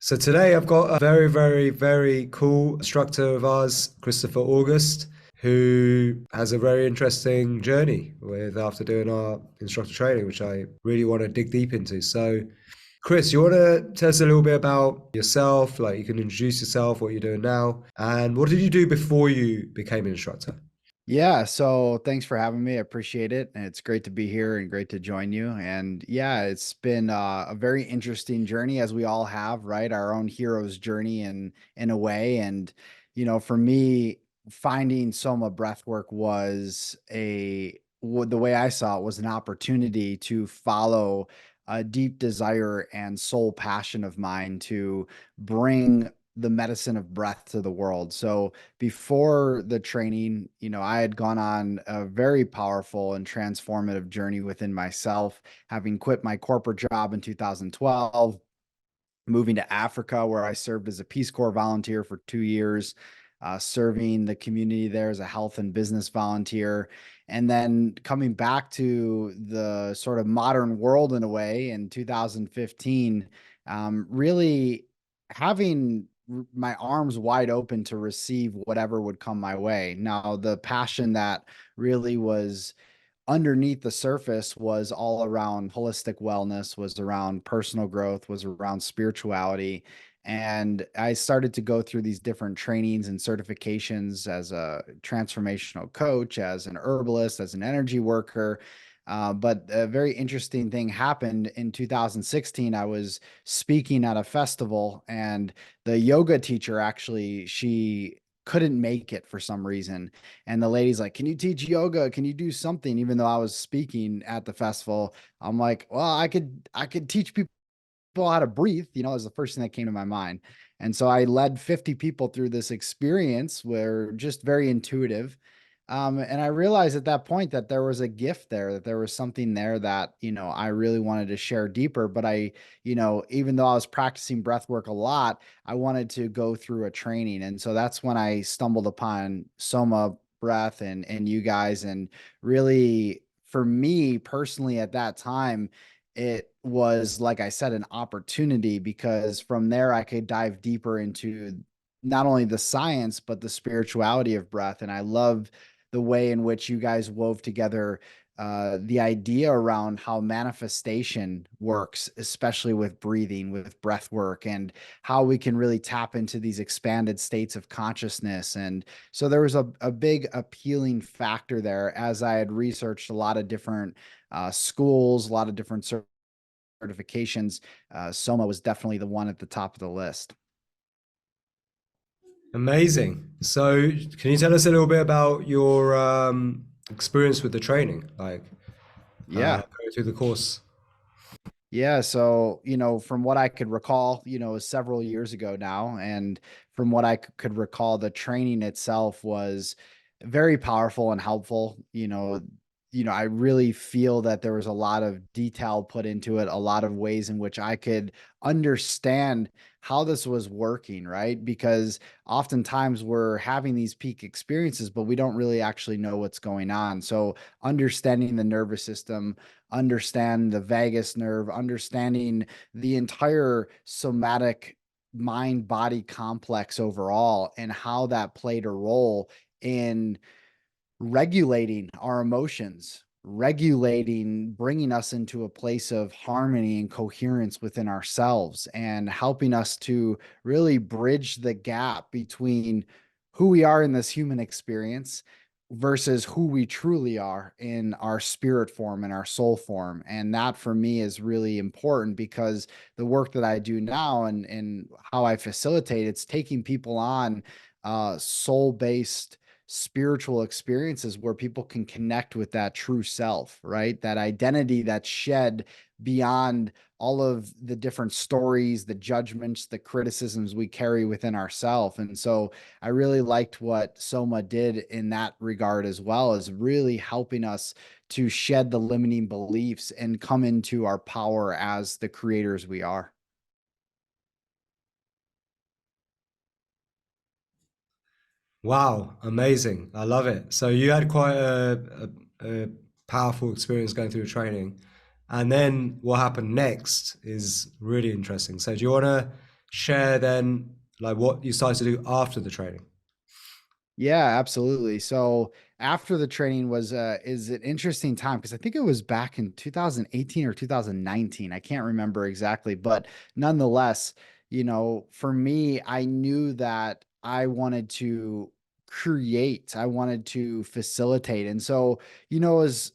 So today I've got a very, very, very cool instructor of ours, Christopher August, who has a very interesting journey with after doing our instructor training, which I really want to dig deep into. So, Chris, you want to tell us a little bit about yourself? Like you can introduce yourself, what you're doing now, and what did you do before you became an instructor? Yeah, so thanks for having me. I appreciate it. And it's great to be here and great to join you. And yeah, it's been a very interesting journey as we all have, right? Our own hero's journey in a way. And for me, finding Soma Breathwork was the way I saw it was an opportunity to follow a deep desire and soul passion of mine to bring the medicine of breath to the world. So before the training, I had gone on a very powerful and transformative journey within myself, having quit my corporate job in 2012, moving to Africa, where I served as a Peace Corps volunteer for 2 years, serving the community there as a health and business volunteer. And then coming back to the sort of modern world in a way in 2015, really having my arms wide open to receive whatever would come my way. Now, the passion that really was underneath the surface was all around holistic wellness, was around personal growth, was around spirituality. And I started to go through these different trainings and certifications as a transformational coach, as an herbalist, as an energy worker. But a very interesting thing happened in 2016. I was speaking at a festival, and the yoga teacher actually, she couldn't make it for some reason. And the lady's like, "Can you teach yoga? Can you do something?" Even though I was speaking at the festival, I'm like, "Well, I could teach people how to breathe," is the first thing that came to my mind. And so I led 50 people through this experience where just very intuitive. And I realized at that point that there was a gift there, that there was something there that, I really wanted to share deeper. But even though I was practicing breath work a lot, I wanted to go through a training. And so that's when I stumbled upon Soma Breath and you guys. And really, for me personally at that time, it was, like I said, an opportunity because from there I could dive deeper into not only the science, but the spirituality of breath. And I love the way in which you guys wove together the idea around how manifestation works, especially with breathing, with breath work, and how we can really tap into these expanded states of consciousness. And so there was a big appealing factor there as I had researched a lot of different schools, a lot of different certifications. Soma was definitely the one at the top of the list. Amazing. So, can you tell us a little bit about your experience with the training, like Yeah. going through the course? Yeah, so, from what I could recall, it was several years ago now, and from what I could recall, the training itself was very powerful and helpful. I really feel that there was a lot of detail put into it, a lot of ways in which I could understand how this was working, right? Because oftentimes we're having these peak experiences, but we don't really actually know what's going on. So, understanding the nervous system, understand the vagus nerve, understanding the entire somatic mind body complex overall, and how that played a role in regulating our emotions, regulating, bringing us into a place of harmony and coherence within ourselves, and helping us to really bridge the gap between who we are in this human experience versus who we truly are in our spirit form and our soul form. And that for me is really important because the work that I do now and how I facilitate, it's taking people on soul-based spiritual experiences where people can connect with that true self, right? That identity that's shed beyond all of the different stories, the judgments, the criticisms we carry within ourselves. And so I really liked what Soma did in that regard, as well as really helping us to shed the limiting beliefs and come into our power as the creators we are. Wow, amazing. I love it. So you had quite a powerful experience going through the training. And then what happened next is really interesting. So do you want to share then like what you started to do after the training? Yeah, absolutely. So after the training was is an interesting time because I think it was back in 2018 or 2019. I can't remember exactly, but nonetheless, for me, I knew that I wanted to create, I wanted to facilitate. And so, as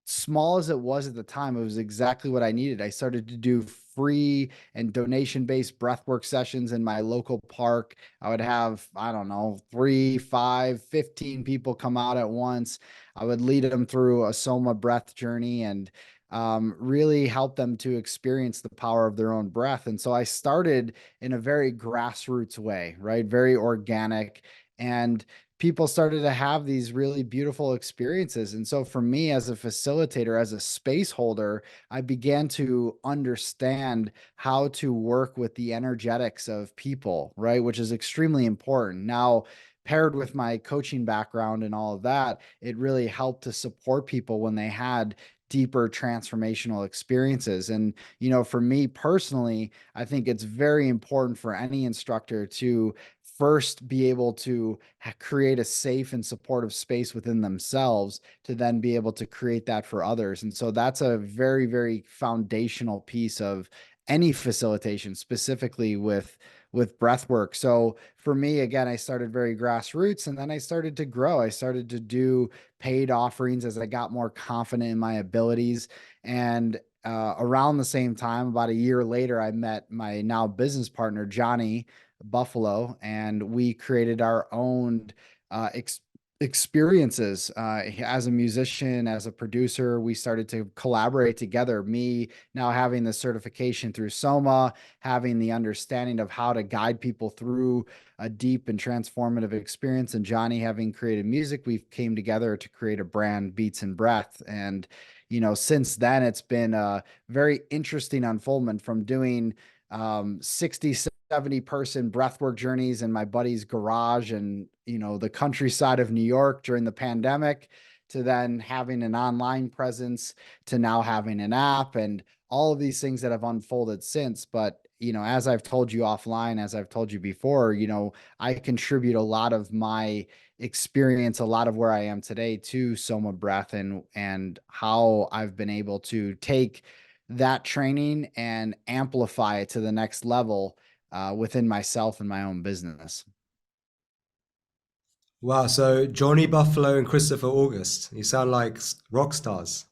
small as it was at the time, it was exactly what I needed. I started to do free and donation based breathwork sessions in my local park. I would have, I don't know, 3, 5, 15 people come out at once. I would lead them through a SOMA breath journey and really help them to experience the power of their own breath. And so I started in a very grassroots way, right? Very organic. And people started to have these really beautiful experiences. And so for me as a facilitator, as a space holder, I began to understand how to work with the energetics of people, right? Which is extremely important. Now, paired with my coaching background and all of that, it really helped to support people when they had deeper transformational experiences. And, for me personally, I think it's very important for any instructor to first be able to create a safe and supportive space within themselves to then be able to create that for others. And so that's a very, very foundational piece of any facilitation, specifically with breath work. So for me, again, I started very grassroots and then I started to grow. I started to do paid offerings as I got more confident in my abilities. And around the same time, about a year later, I met my now business partner, Johnny Buffalo, and we created our own uh, ex- experiences as a musician, as a producer. We started to collaborate together. Me now having the certification through SOMA, having the understanding of how to guide people through a deep and transformative experience, and Johnny having created music, we came together to create a brand, Beats and Breath. And since then, it's been a very interesting unfoldment from doing 60, 70 person breathwork journeys in my buddy's garage and, the countryside of New York during the pandemic, to then having an online presence, to now having an app and all of these things that have unfolded since. But, as I've told you offline, as I've told you before, I contribute a lot of my experience, a lot of where I am today to Soma Breath and how I've been able to take that training and amplify it to the next level within myself and my own business. Wow, so Johnny Buffalo and Christopher August, you sound like rock stars,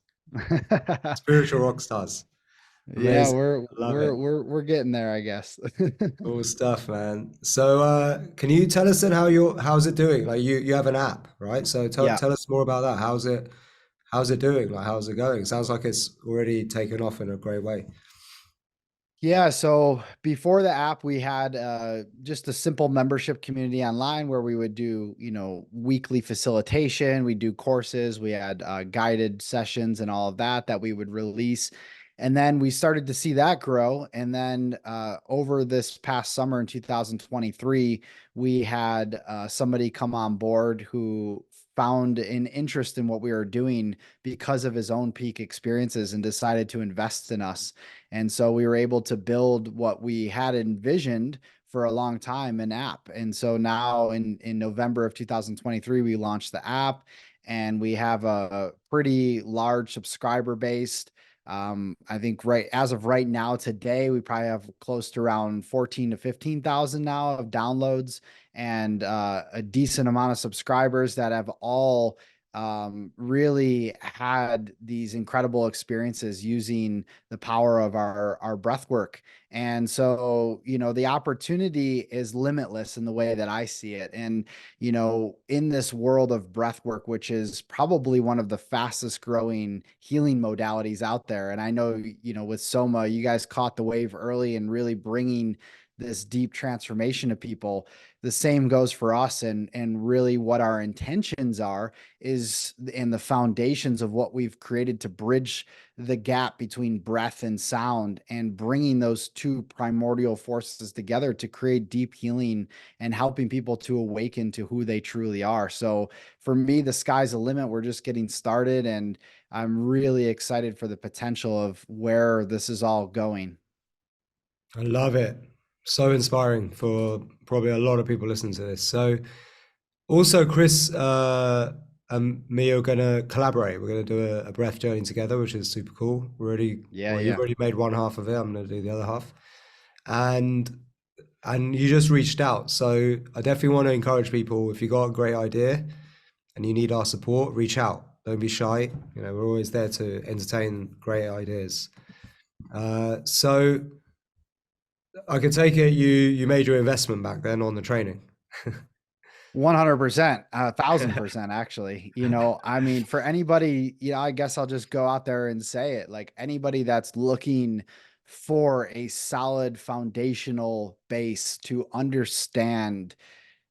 spiritual rock stars. Yeah, Amazing. we're I love we're it. we're we're getting there, I guess. Cool stuff, man. So, can you tell us then how's it doing? Like you have an app, right? So Yeah. tell us more about that. How's it doing? Like how's it going? Sounds like it's already taken off in a great way. Yeah, so before the app, we had just a simple membership community online where we would do, weekly facilitation. We do courses. We had guided sessions and all of that we would release. And then we started to see that grow. And then over this past summer in 2023, we had somebody come on board who found an interest in what we were doing because of his own peak experiences and decided to invest in us. And so we were able to build what we had envisioned for a long time, an app. And so now in November of 2023, we launched the app and we have a pretty large subscriber base. I think right as of right now, today, we probably have close to around 14 to 15,000 now of downloads and a decent amount of subscribers that have all really had these incredible experiences using the power of our breath work. And so, the opportunity is limitless in the way that I see it. And, in this world of breath work, which is probably one of the fastest growing healing modalities out there. And I know, with Soma, you guys caught the wave early and really bringing this deep transformation to people. The same goes for us, and really what our intentions are is in the foundations of what we've created to bridge the gap between breath and sound and bringing those two primordial forces together to create deep healing and helping people to awaken to who they truly are. So for me, the sky's the limit. We're just getting started, and I'm really excited for the potential of where this is all going. I love it. So inspiring for probably a lot of people listening to this. So also, Chris and me are going to collaborate. We're going to do a breath journey together, which is super cool. Yeah, Well, you've yeah. already made one half of it. I'm going to do the other half. And you just reached out. So I definitely want to encourage people, if you got a great idea and you need our support, reach out. Don't be shy. You know, we're always there to entertain great ideas. So I can take it you made your investment back then on the training. 100%, 1000% actually. I mean, for anybody, I guess I'll just go out there and say it. Like anybody that's looking for a solid foundational base to understand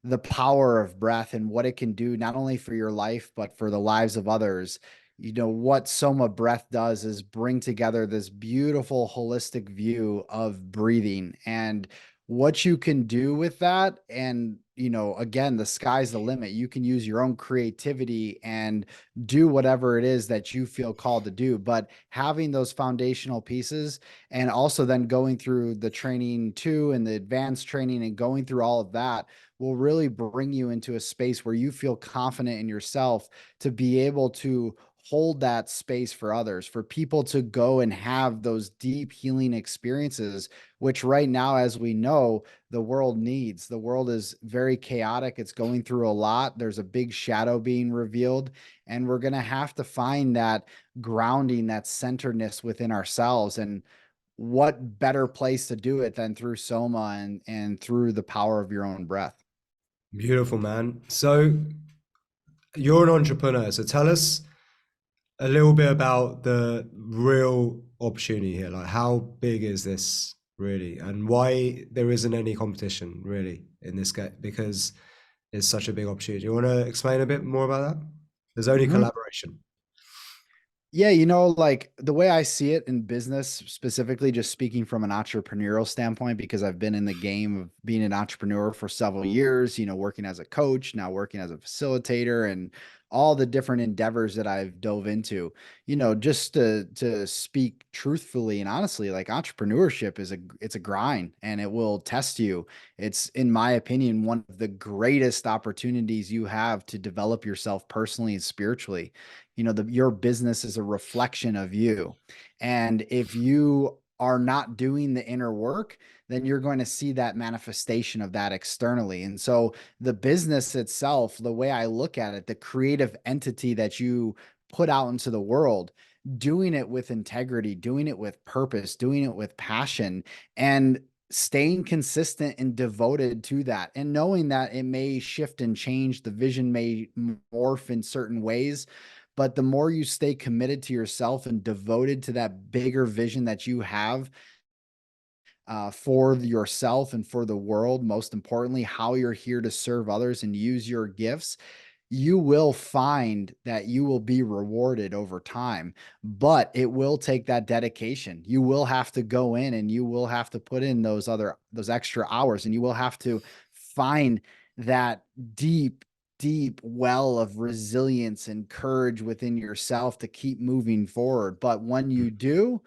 the power of breath and what it can do not only for your life but for the lives of others. What Soma Breath does is bring together this beautiful holistic view of breathing and what you can do with that. And again, the sky's the limit. You can use your own creativity and do whatever it is that you feel called to do, but having those foundational pieces and also then going through the training too and the advanced training and going through all of that will really bring you into a space where you feel confident in yourself to be able to hold that space for others, for people to go and have those deep healing experiences, which right now, as we know, the world needs. The world is very chaotic. It's going through a lot. There's a big shadow being revealed, and we're going to have to find that grounding, that centeredness within ourselves. And what better place to do it than through Soma and through the power of your own breath? Beautiful, man. So you're an entrepreneur. So tell us a little bit about the real opportunity here. Like, how big is this really, and why there isn't any competition really in this game? Because it's such a big opportunity. You want to explain a bit more about that? There's only Mhm. collaboration. Yeah, like the way I see it in business, specifically just speaking from an entrepreneurial standpoint, because I've been in the game of being an entrepreneur for several years, working as a coach, now working as a facilitator, and all the different endeavors that I've dove into, just to speak truthfully and honestly, like entrepreneurship it's a grind and it will test you. It's, in my opinion, one of the greatest opportunities you have to develop yourself personally and spiritually. Your business is a reflection of you, and if you are not doing the inner work, then you're going to see that manifestation of that externally. And so the business itself, the way I look at it, the creative entity that you put out into the world, doing it with integrity, doing it with purpose, doing it with passion, and staying consistent and devoted to that, and knowing that it may shift and change, the vision may morph in certain ways, but the more you stay committed to yourself and devoted to that bigger vision that you have, for yourself and for the world, most importantly, how you're here to serve others and use your gifts, you will find that you will be rewarded over time, but it will take that dedication. You will have to go in and you will have to put in those extra hours, and you will have to find that deep, deep well of resilience and courage within yourself to keep moving forward. But when you do,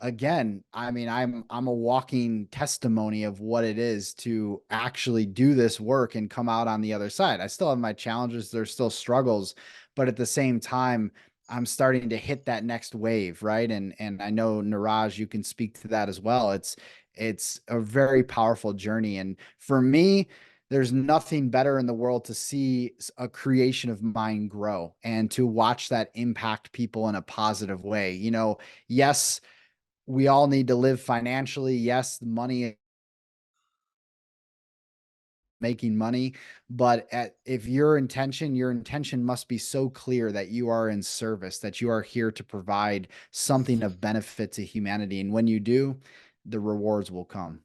again, I mean, I'm a walking testimony of what it is to actually do this work and come out on the other side. I still have my challenges, there's still struggles, but at the same time, I'm starting to hit that next wave, right? And I know, Niraj, you can speak to that as well. It's a very powerful journey, and for me, there's nothing better in the world to see a creation of mine grow and to watch that impact people in a positive way. Yes, we all need to live financially. Yes, money, making money, but if your intention must be so clear that you are in service, that you are here to provide something of benefit to humanity. And when you do, the rewards will come.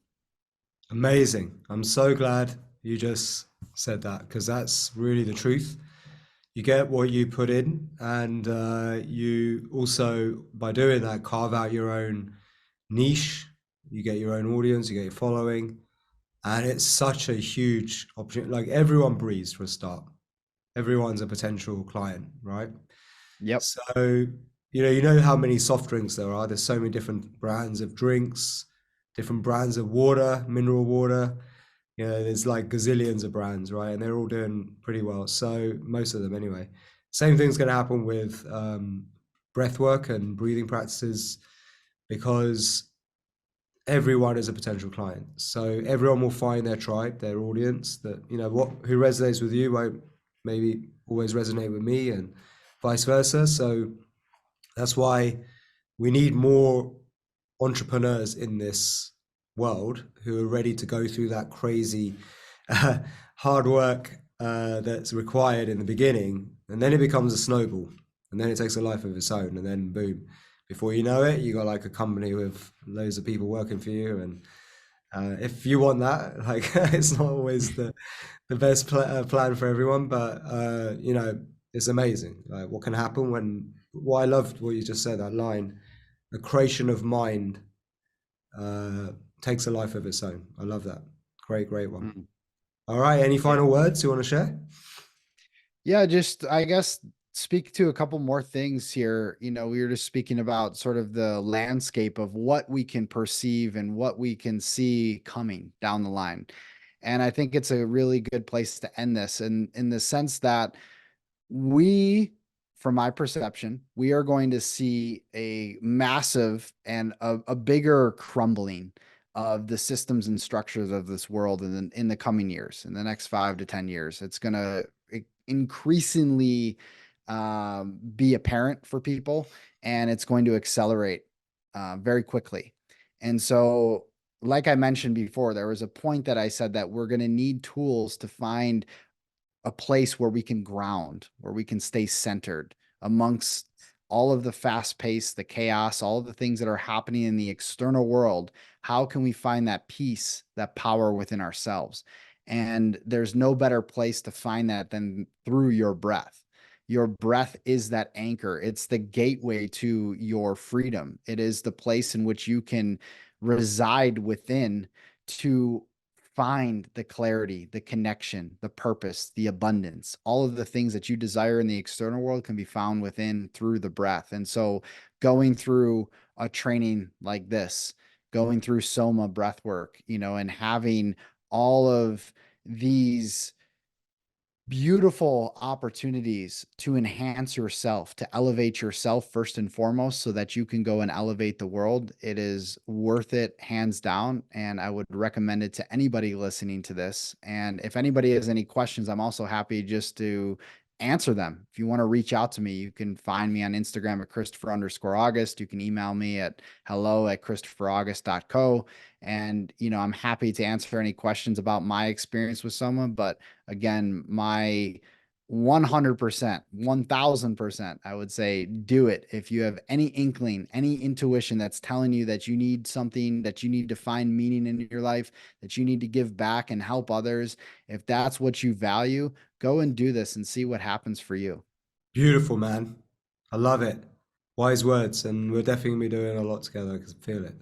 Amazing. I'm so glad you just said that, because that's really the truth. You get what you put in, and you also, by doing that, carve out your own niche. You get your own audience, you get your following, and it's such a huge opportunity. Like, everyone breathes for a start. Everyone's a potential client, right? Yep. So, you know how many soft drinks there are. There's so many different brands of drinks. different brands of water, mineral water. You know, there's like gazillions of brands, right? And they're all doing pretty well. So most of them, anyway. Same thing's going to happen with breath work and breathing practices because everyone is a potential client. So everyone will find their tribe, their audience. That what who resonates with you won't maybe always resonate with me, and vice versa. So that's why we need more entrepreneurs in this world who are ready to go through that crazy hard work that's required in the beginning, and then it becomes a snowball, and then it takes a life of its own, and then boom, before you know it, you got like a company with loads of people working for you. And if you want that, like it's not always the best plan for everyone, but it's amazing. Like what can happen when. What I loved what you just said, that line, the creation of mind uh, takes a life of its own. I love that. Great one. Mm. All right. Any Yeah. final words you want to share? Yeah, just I guess speak to a couple more things here. We were just speaking about sort of the landscape of what we can perceive and what we can see coming down the line. And I think it's a really good place to end this, and in the sense that we, from my perception, we are going to see a massive and a bigger crumbling of the systems and structures of this world in the coming years, in the next 5 to 10 years. It's going to increasingly be apparent for people, and it's going to accelerate very quickly. And so, like I mentioned before, there was a point that I said that we're going to need tools to find a place where we can ground, where we can stay centered amongst all of the fast pace, the chaos, all of the things that are happening in the external world. How can we find that peace, that power within ourselves? And there's no better place to find that than through your breath. Your breath is that anchor. It's the gateway to your freedom. It is the place in which you can reside within to find the clarity, the connection, the purpose, the abundance. All of the things that you desire in the external world can be found within through the breath. And so, going through a training like this, going through SOMA Breathwork, and having all of these beautiful opportunities to enhance yourself, to elevate yourself first and foremost, so that you can go and elevate the world. It is worth it, hands down. And I would recommend it to anybody listening to this. And if anybody has any questions, I'm also happy just to answer them. If you want to reach out to me, you can find me on Instagram at Christopher_August. You can email me at hello@ChristopherAugust.co. And, I'm happy to answer any questions about my experience with someone. But again, my 100%, 1000%, I would say do it. If you have any inkling, any intuition that's telling you that you need something, that you need to find meaning in your life, that you need to give back and help others, if that's what you value, go and do this and see what happens for you. Beautiful, man. I love it. Wise words. And we're definitely going to be doing a lot together. I can feel it.